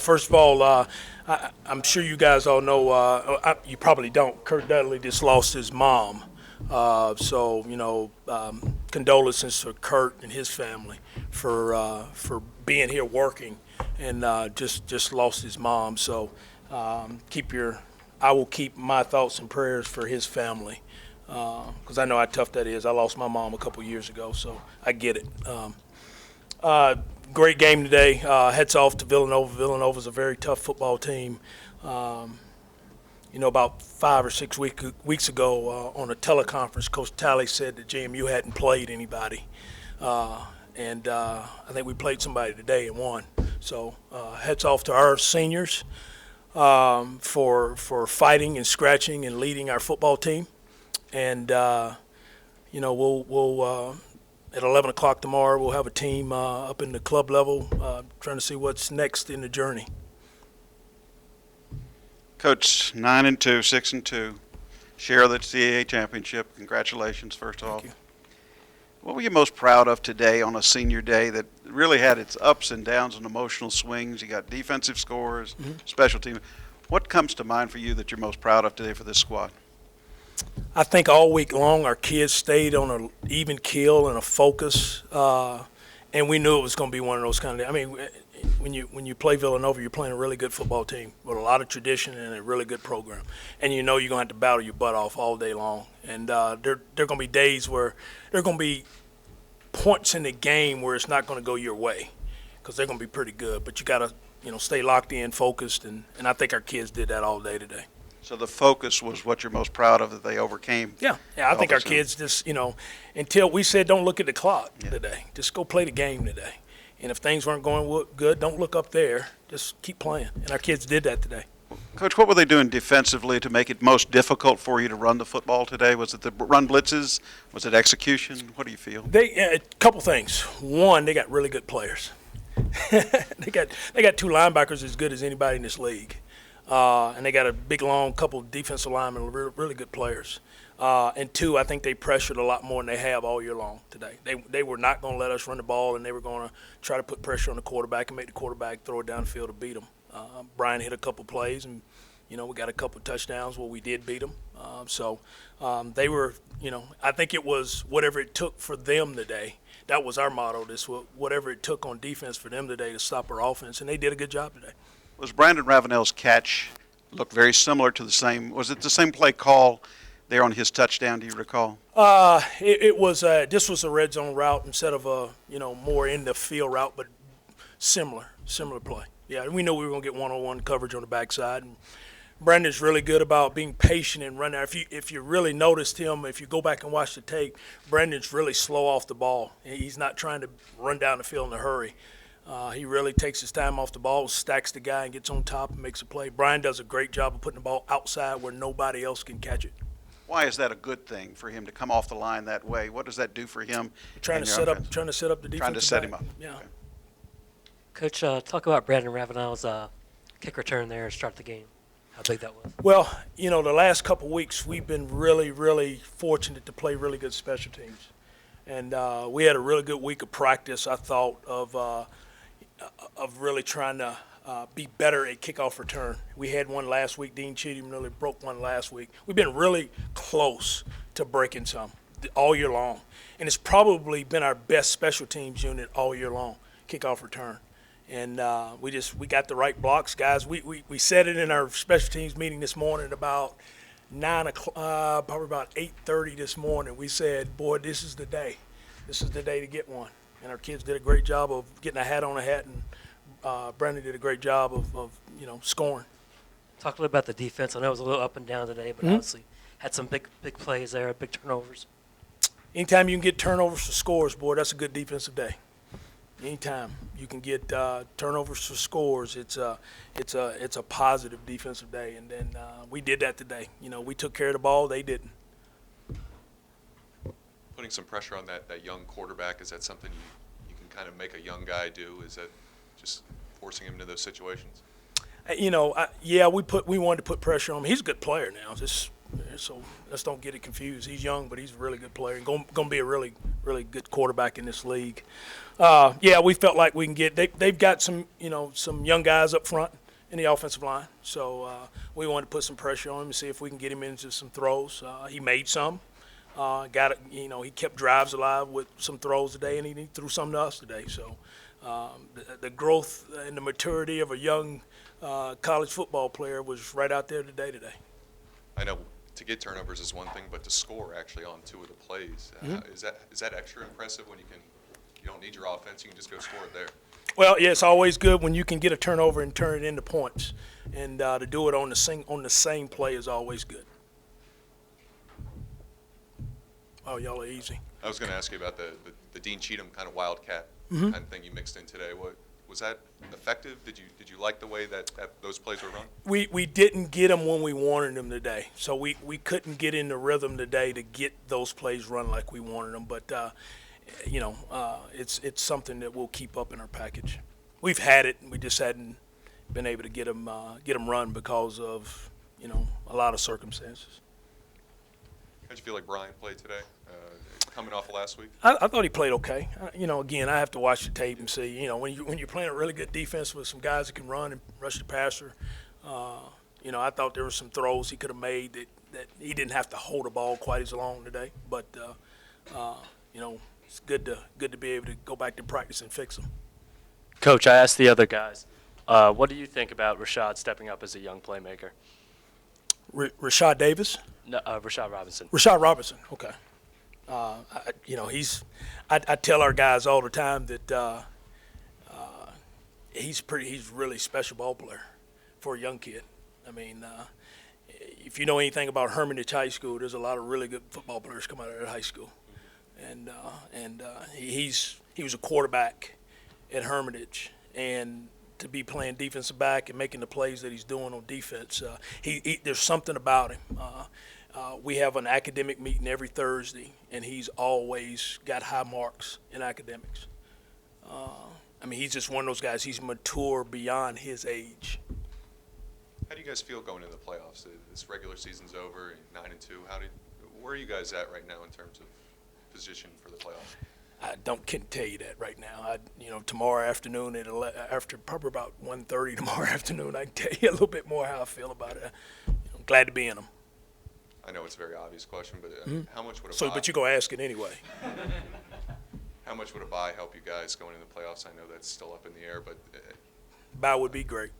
First of all, I'm sure you guys all know. You probably don't. Kurt Dudley just lost his mom, condolences to Kurt and his family for being here working and just lost his mom. So I will keep my thoughts and prayers for his family because I know how tough that is. I lost my mom a couple years ago, so I get it. Great game today. Heads off to Villanova. Villanova's a very tough football team. About 5 or 6 weeks ago on a teleconference, Coach Talley said that JMU hadn't played anybody. And I think we played somebody today and won. So heads off to our seniors for fighting and scratching and leading our football team. And, we'll at 11 o'clock tomorrow, we'll have a team up in the club level trying to see what's next in the journey. Coach, 9-2, 6-2, share of the CAA championship. Congratulations, first of all. Thank you. What were you most proud of today on a senior day that really had its ups and downs and emotional swings? You got defensive scores, special team. What comes to mind for you that you're most proud of today for this squad? I think all week long our kids stayed on an even keel and a focus, and we knew it was going to be one of those kind of days. I mean, when you play Villanova, you're playing a really good football team with a lot of tradition and a really good program, and you know you're going to have to battle your butt off all day long. And there are going to be days where there are going to be points in the game where it's not going to go your way because they're going to be pretty good. But you got to stay locked in, focused, and I think our kids did that all day today. So the focus was what you're most proud of that they overcame. Yeah. I think our kids just, until we said don't look at the clock today. Just go play the game today. And if things weren't going good, don't look up there. Just keep playing. And our kids did that today. Coach, what were they doing defensively to make it most difficult for you to run the football today? Was it the run blitzes? Was it execution? What do you feel? A couple things. One, they got really good players. they got two linebackers as good as anybody in this league. And they got a big, long couple of defensive linemen, really good players. And two, I think they pressured a lot more than they have all year long today. They were not going to let us run the ball, and they were going to try to put pressure on the quarterback and make the quarterback throw it downfield to beat them. Brian hit a couple plays, and, we got a couple touchdowns where we did beat them. They were, I think it was whatever it took for them today. That was our motto, whatever it took on defense for them today to stop our offense, and they did a good job today. Was Brandon Ravenel's catch looked very similar to the same? Was it the same play call there on his touchdown? Do you recall? It was. This was a red zone route instead of a more in the field route, but similar play. Yeah, we knew we were going to get one-on-one coverage on the backside, and Brandon's really good about being patient and running. If you really noticed him, if you go back and watch the tape, Brandon's really slow off the ball. He's not trying to run down the field in a hurry. He really takes his time off the ball, stacks the guy, and gets on top and makes a play. Brian does a great job of putting the ball outside where nobody else can catch it. Why is that a good thing for him to come off the line that way? What does that do for him? Trying to set up the defense. Trying to set him up. Yeah. Okay. Coach, talk about Brandon Ravenel's kick return there to start the game. How big that was. Well, the last couple of weeks we've been really, really fortunate to play really good special teams, and we had a really good week of practice. I thought of really trying to be better at kickoff return. We had one last week. Dean Cheatham really broke one last week. We've been really close to breaking some all year long, and it's probably been our best special teams unit all year long, kickoff return. And we got the right blocks, guys. We said it in our special teams meeting this morning about 9 o'clock, probably about 8:30 this morning. We said, boy, this is the day. This is the day to get one. And our kids did a great job of getting a hat on a hat, and Brandon did a great job of scoring. Talk a little about the defense. I know it was a little up and down today, but obviously had some big plays there, big turnovers. Anytime you can get turnovers for scores, boy, that's a good defensive day. Anytime you can get turnovers for scores, it's a positive defensive day, and then we did that today. We took care of the ball; they didn't. Putting some pressure on that young quarterback, is that something you can kind of make a young guy do? Is that just forcing him into those situations? We wanted to put pressure on him. He's a good player now. Just So let's don't get it confused. He's young, but he's a really good player and going to be a really, really good quarterback in this league. Yeah, we felt like we can get. They've got some young guys up front in the offensive line. So we wanted to put some pressure on him and see if we can get him into some throws. He made some. Got it. He kept drives alive with some throws today, and he threw some to us today. So the growth and the maturity of a young college football player was right out there today. I know to get turnovers is one thing, but to score actually on 2 of the plays, is that extra impressive when you don't need your offense, you can just go score it there? Well, yeah, it's always good when you can get a turnover and turn it into points, and to do it on the same play is always good. Oh, y'all are easy. I was going to ask you about the Dean Cheatham kind of wildcat kind of thing you mixed in today. Was that effective? Did you like the way that those plays were run? We didn't get them when we wanted them today, so we couldn't get in the rhythm today to get those plays run like we wanted them. But it's something that we'll keep up in our package. We've had it, we just hadn't been able to get them run because of a lot of circumstances. How'd you feel like Brian played today, coming off of last week? I thought he played okay. Again, I have to watch the tape and see. When you're playing a really good defense with some guys that can run and rush the passer, I thought there were some throws he could have made that he didn't have to hold the ball quite as long today. But it's good to be able to go back to practice and fix them. Coach, I asked the other guys, what do you think about Rashad stepping up as a young playmaker? Rashad Davis. No, Rashad Robinson. Rashad Robinson. Okay. I tell our guys all the time that he's really special ball player for a young kid. I mean, if you know anything about Hermitage High School, there's a lot of really good football players come out of that high school, and he was a quarterback at Hermitage, and to be playing defensive back and making the plays that he's doing on defense, there's something about him. We have an academic meeting every Thursday, and he's always got high marks in academics. He's just one of those guys. He's mature beyond his age. How do you guys feel going into the playoffs? This regular season's over, 9-2. Where are you guys at right now in terms of position for the playoffs? I can't tell you that right now. Tomorrow afternoon after probably about 1:30 tomorrow afternoon, I can tell you a little bit more how I feel about it. I'm glad to be in them. I know it's a very obvious question, but how much would a bye? But you're gonna ask it anyway. How much would a bye help you guys going into the playoffs? I know that's still up in the air, but Bye would be great.